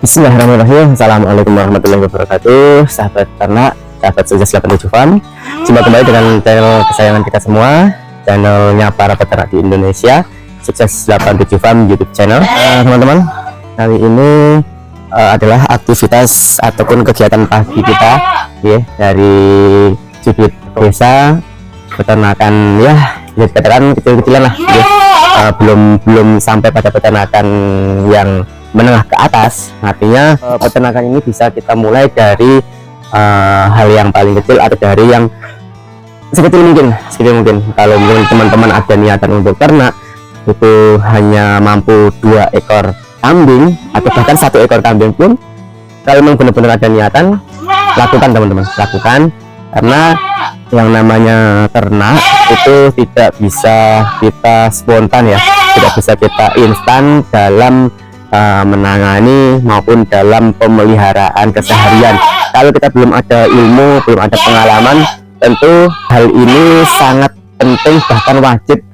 Bismillahirrahmanirrahim. Assalamualaikum warahmatullahi wabarakatuh. Sahabat ternak, sahabat sukses 87 farm. Jumpa kembali dengan channel kesayangan kita semua, channelnya para peternak di Indonesia, Sukses 87 Farm YouTube channel. Teman-teman, kali ini adalah aktivitas ataupun kegiatan pagi kita ya, dari sudut desa peternakan ya, katakan kecil-kecilan lah ya. Belum sampai pada peternakan yang menengah ke atas. Artinya peternakan ini bisa kita mulai dari hal yang paling kecil atau dari yang sekecil mungkin. Kalau mungkin teman-teman ada niatan untuk ternak, itu hanya mampu 2 ekor kambing atau bahkan 1 ekor kambing pun, kalau memang benar-benar ada niatan, lakukan teman-teman, lakukan. Karena yang namanya ternak itu tidak bisa kita spontan ya, tidak bisa kita instan dalam menangani maupun dalam pemeliharaan keseharian. Kalau kita belum ada ilmu, belum ada pengalaman, tentu hal ini sangat penting, bahkan wajib.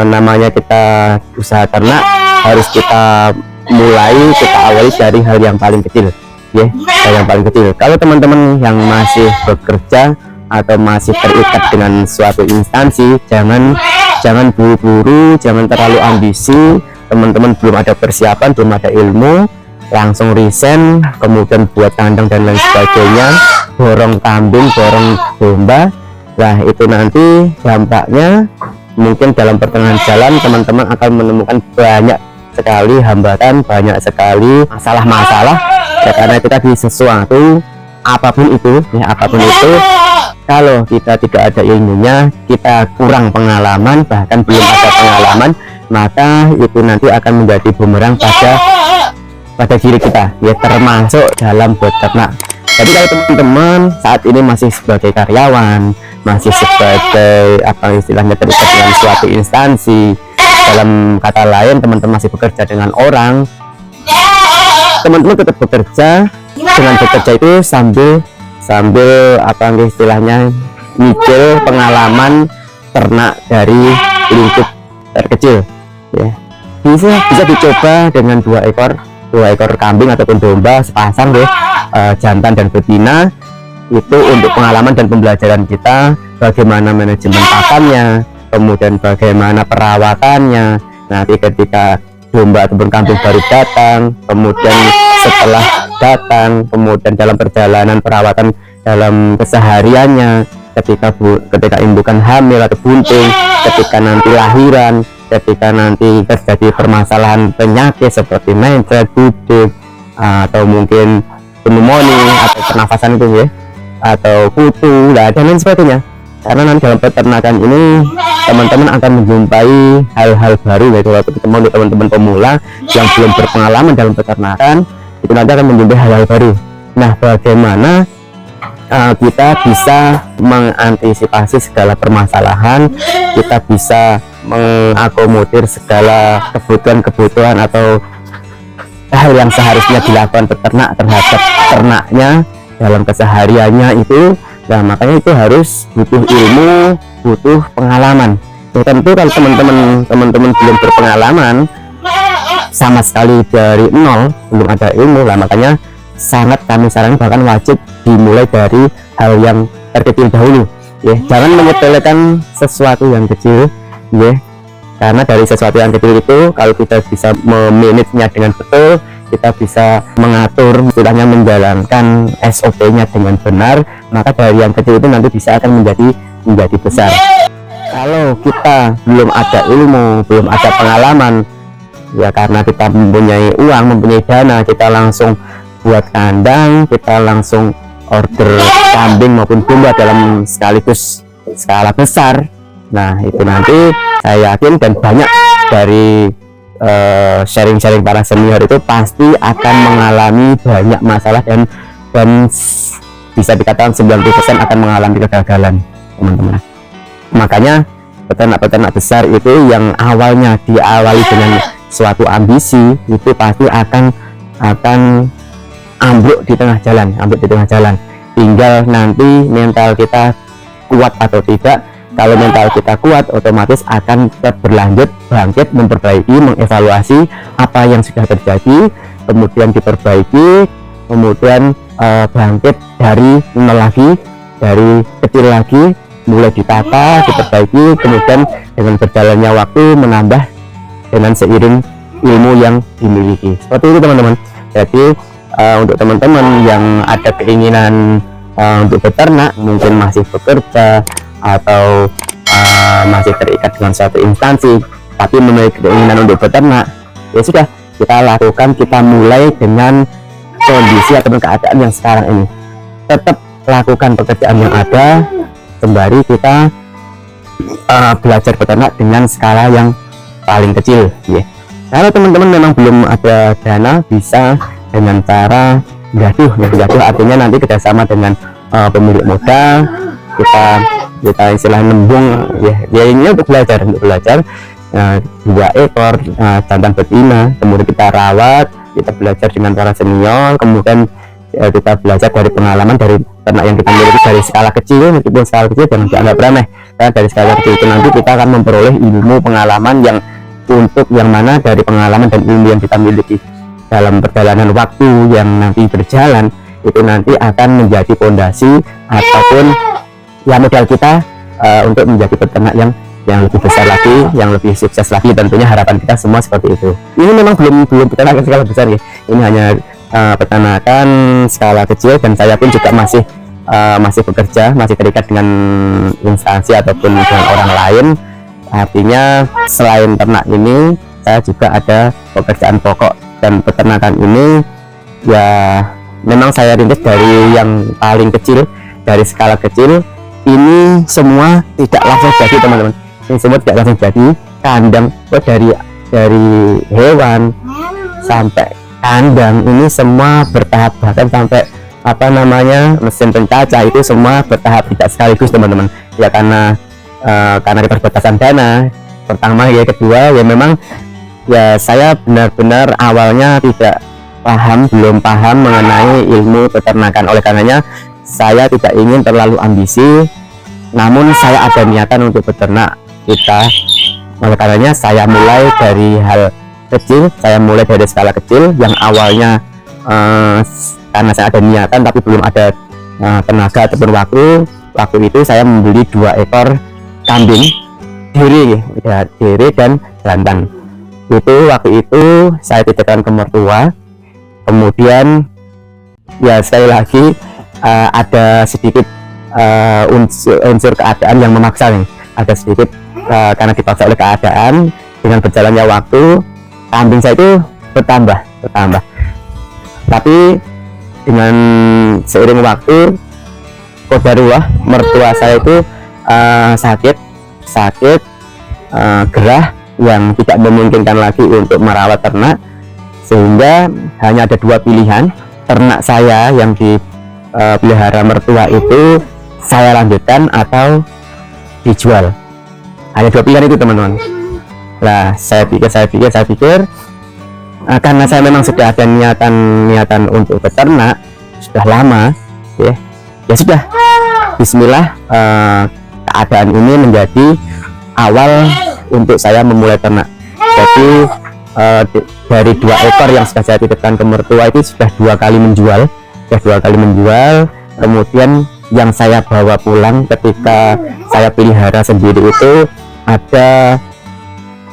Namanya kita usaha ternak, harus kita mulai, kita awali dari hal yang paling kecil ya, hal yang paling kecil. Kalau teman-teman yang masih bekerja atau masih terikat dengan suatu instansi, jangan buru-buru, jangan terlalu ambisi. Teman-teman belum ada persiapan, belum ada ilmu, langsung resign, kemudian buat kandang dan lain sebagainya, borong kambing, borong domba. Nah, itu nanti dampaknya mungkin dalam pertengahan jalan teman-teman akan menemukan banyak sekali hambatan, banyak sekali masalah-masalah ya, karena kita di sesuatu apapun itu ya, kalau kita tidak ada ilmunya, kita kurang pengalaman, bahkan belum ada pengalaman, maka itu nanti akan menjadi bumerang pada diri kita ya, termasuk dalam beternak. Jadi kalau teman-teman saat ini masih sebagai karyawan, masih sebagai apa istilahnya terikat dengan suatu instansi, dalam kata lain teman-teman masih bekerja dengan orang, teman-teman tetap bekerja. Dengan bekerja itu sambil apa istilahnya nyicil pengalaman ternak dari lingkup terkecil ya. Bisa dicoba dengan 2 ekor kambing ataupun domba sepasang deh, jantan dan betina. Itu untuk pengalaman dan pembelajaran kita, bagaimana manajemen pakannya, kemudian bagaimana perawatannya. Nanti ketika domba ataupun kambing baru datang, kemudian setelah datang, kemudian dalam perjalanan perawatan dalam kesehariannya, ketika indukan hamil atau bunting, ketika nanti lahiran, ketika nanti terjadi permasalahan penyakit seperti mencret, duduk, atau mungkin pneumonia atau pernafasan itu ya, atau kutu dan lain sebagainya. Karena nanti dalam peternakan ini teman-teman akan menjumpai hal-hal baru, yaitu untuk teman-teman pemula yang belum berpengalaman dalam peternakan, itu nanti akan menjumpai hal-hal baru. Nah, bagaimana kita bisa mengantisipasi segala permasalahan, kita bisa mengakomodir segala kebutuhan atau hal yang seharusnya dilakukan peternak terhadap ternaknya dalam kesehariannya itu. Nah, makanya itu harus butuh ilmu, butuh pengalaman. Ya, tentu kalau teman-teman belum berpengalaman sama sekali dari nol, belum ada ilmu lah, makanya sangat kami sarankan, bahkan wajib dimulai dari hal yang terkecil dahulu ya. Jangan menyepelekan sesuatu yang kecil ya, karena dari sesuatu yang kecil itu kalau kita bisa memanagenya dengan betul, kita bisa mengatur, istilahnya menjalankan SOP-nya dengan benar, maka dari yang kecil itu nanti bisa akan menjadi besar. Kalau kita belum ada ilmu, belum ada pengalaman ya, karena kita mempunyai uang, mempunyai dana, kita langsung buat kandang, kita langsung order kambing maupun domba dalam sekaligus skala besar. Nah, itu nanti saya yakin dan banyak dari sharing-sharing para senior itu pasti akan mengalami banyak masalah dan bisa dikatakan 90% akan mengalami kegagalan, teman-teman. Makanya peternak-peternak besar itu yang awalnya diawali dengan suatu ambisi, itu pasti akan ambruk di tengah jalan. Tinggal nanti mental kita kuat atau tidak. Kalau mental kita kuat, otomatis akan tetap berlanjut, bangkit, memperbaiki, mengevaluasi apa yang sudah terjadi, kemudian diperbaiki, kemudian bangkit dari nol lagi, dari kecil lagi, mulai ditata, diperbaiki, kemudian dengan berjalannya waktu menambah dengan seiring ilmu yang dimiliki. Seperti itu teman-teman. Jadi untuk teman-teman yang ada keinginan untuk beternak, mungkin masih bekerja atau masih terikat dengan suatu instansi tapi memiliki keinginan untuk beternak, ya sudah, kita lakukan, kita mulai dengan kondisi atau keadaan yang sekarang ini. Tetap lakukan pekerjaan yang ada sembari kita belajar beternak dengan skala yang paling kecil, ya. Kalau teman-teman memang belum ada dana, bisa dengan cara gaduh. Artinya nanti kerjasama dengan pemilik modal, kita istilah nembung, ya ini untuk belajar 2 ekor jantan betina, kemudian kita rawat, kita belajar dengan para senior, kemudian kita belajar dari pengalaman dari ternak yang kita miliki dari skala kecil. Meskipun skala kecil jangan dianggap remeh, karena dari skala kecil itu nanti kita akan memperoleh ilmu pengalaman yang untuk yang mana dari pengalaman dan ilmu yang kita miliki dalam perjalanan waktu yang nanti berjalan itu nanti akan menjadi fondasi ataupun ya modal kita untuk menjadi peternak yang lebih besar lagi, yang lebih sukses lagi. Tentunya harapan kita semua seperti itu. Ini memang belum peternakan skala besar, ya. Ini hanya peternakan skala kecil, dan saya pun juga masih bekerja, masih terikat dengan instansi ataupun dengan orang lain. Artinya selain ternak ini, saya juga ada pekerjaan pokok, dan peternakan ini ya memang saya rintis dari yang paling kecil, dari skala kecil. Ini semua tidak langsung jadi, teman-teman. Ini semua tidak langsung jadi. Kandang dari hewan sampai kandang ini semua bertahap, bahkan sampai mesin pencacah itu semua bertahap, tidak sekaligus, teman-teman. Ya karena keterbatasan dana pertama, ya kedua ya memang ya saya benar-benar awalnya belum paham mengenai ilmu peternakan. Oleh karenanya saya tidak ingin terlalu ambisi, namun saya ada niatan untuk beternak kita. Oleh karenanya saya mulai dari hal kecil, saya mulai dari skala kecil yang awalnya karena saya ada niatan tapi belum ada tenaga ataupun waktu itu saya membeli 2 ekor kambing diri dan jantan. Itu waktu itu saya titipkan ke mertua. Kemudian ya sekali lagi ada sedikit unsur keadaan yang memaksa nih. Ada sedikit karena dipaksa oleh keadaan, dengan berjalannya waktu kambing saya itu bertambah. Tapi dengan seiring waktu, qadarullah, mertua saya itu sakit gerah yang tidak memungkinkan lagi untuk merawat ternak, sehingga hanya ada 2 pilihan. Ternak saya yang dipelihara mertua itu saya lanjutkan atau dijual. Hanya 2 pilihan itu, teman-teman. Nah, saya pikir karena saya memang sudah ada niatan untuk beternak sudah lama, ya sudah, bismillah, keadaan ini menjadi awal untuk saya memulai ternak. Jadi dari 2 ekor yang sudah saya titipkan ke mertua itu sudah 2 kali menjual. Kemudian yang saya bawa pulang ketika saya pelihara sendiri itu ada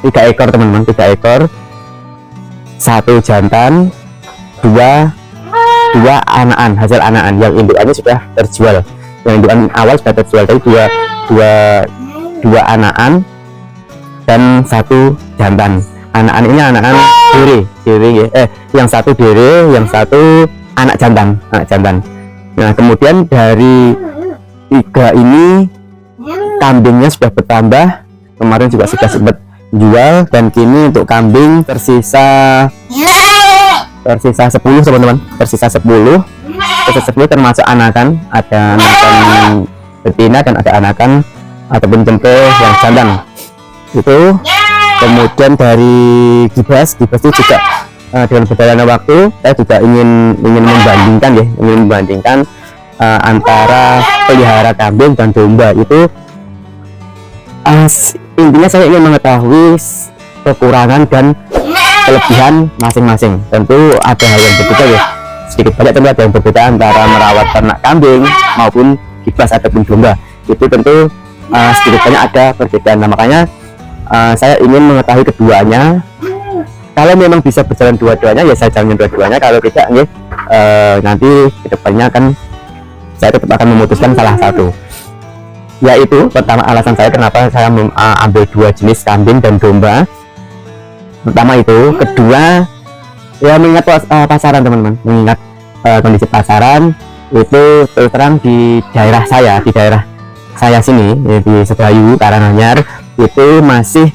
3 ekor, teman-teman. 3 ekor, 1 jantan, 2 anakan, hasil anakan. Yang indukannya sudah terjual, yang indukan awal sudah terjual. Tapi dua anakan dan 1 jantan. Anakan ini anakan diri, yang 1 diri, yang 1 anak jantan. Nah, kemudian dari 3 ini kambingnya sudah bertambah. Kemarin juga sudah sempat jual, dan kini untuk kambing tersisa 10, teman-teman. Tersisa 10 termasuk anakan. Ada anakan betina dan ada anakan ataupun cempe yang jantan itu. Kemudian dari gibas itu juga dengan berjalannya waktu saya juga ingin membandingkan antara pelihara kambing dan domba. Itu intinya saya ingin mengetahui kekurangan dan kelebihan masing-masing. Tentu ada hal yang berbeda ya, sedikit banyak tentu ada yang berbeda antara merawat ternak kambing maupun kibas ataupun domba. Itu tentu sedikit banyak ada perbedaan. Nah, makanya saya ingin mengetahui keduanya. Kalau memang bisa berjalan dua-duanya ya saya jalanin dua-duanya. Kalau tidak nanti kedepannya akan saya tetap akan memutuskan salah satu. Yaitu pertama alasan saya kenapa saya ambil dua jenis kambing dan domba. Pertama itu, kedua ya mengingat pasaran teman-teman, mengingat kondisi pasaran itu terus terang di daerah saya sini ya, di Sebayu Karanganyar itu masih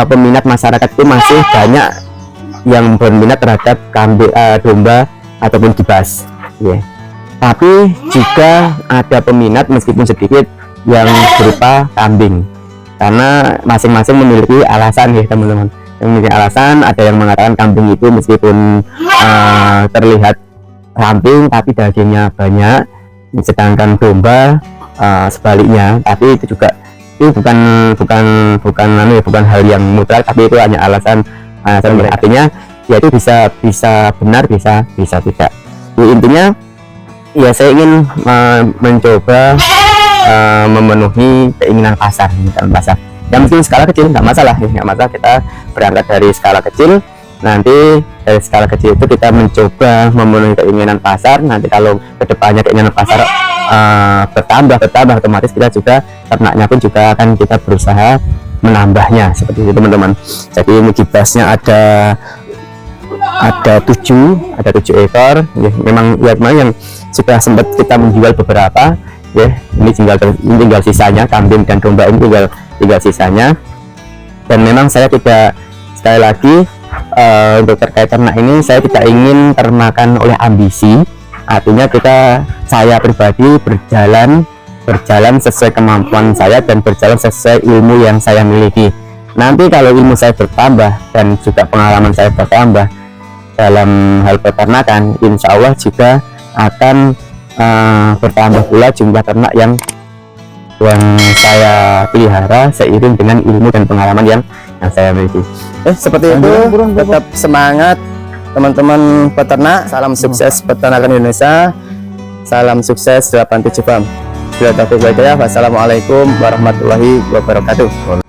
peminat masyarakat itu masih banyak yang berminat terhadap kambing, domba ataupun kibas ya. Tapi juga ada peminat meskipun sedikit yang berupa kambing, karena masing-masing memiliki alasan ya teman-teman. Memiliki alasan, ada yang mengatakan kambing itu meskipun terlihat ramping tapi dagingnya banyak, sedangkan domba sebaliknya. Tapi itu juga itu bukan hal yang mutlak, tapi itu hanya alasan artinya ya itu bisa benar, bisa tidak. Intinya ya saya ingin mencoba memenuhi keinginan pasar. Ya mungkin skala kecil nggak masalah ya, nggak masalah, kita berangkat dari skala kecil. Nanti dari skala kecil itu kita mencoba memenuhi keinginan pasar. Nanti kalau kedepannya keinginan pasar bertambah otomatis kita juga ternaknya pun juga akan kita berusaha menambahnya seperti itu teman-teman. Jadi ini kibasnya ada 7 ekor ya, memang yang sudah sempat kita menjual beberapa ya. Ini tinggal sisanya, kambing dan domba ini tinggal sisanya. Dan memang saya tidak, sekali lagi untuk terkait ternak ini saya tidak ingin termakan oleh ambisi. Artinya saya pribadi berjalan sesuai kemampuan saya dan berjalan sesuai ilmu yang saya miliki. Nanti kalau ilmu saya bertambah dan juga pengalaman saya bertambah dalam hal peternakan, insya Allah juga akan bertambah pula jumlah ternak yang saya pelihara seiring dengan ilmu dan pengalaman yang saya miliki. Seperti itu, tetap semangat teman-teman peternak. Salam sukses peternakan Indonesia, salam sukses 87 Farm. Wassalamualaikum warahmatullahi wabarakatuh.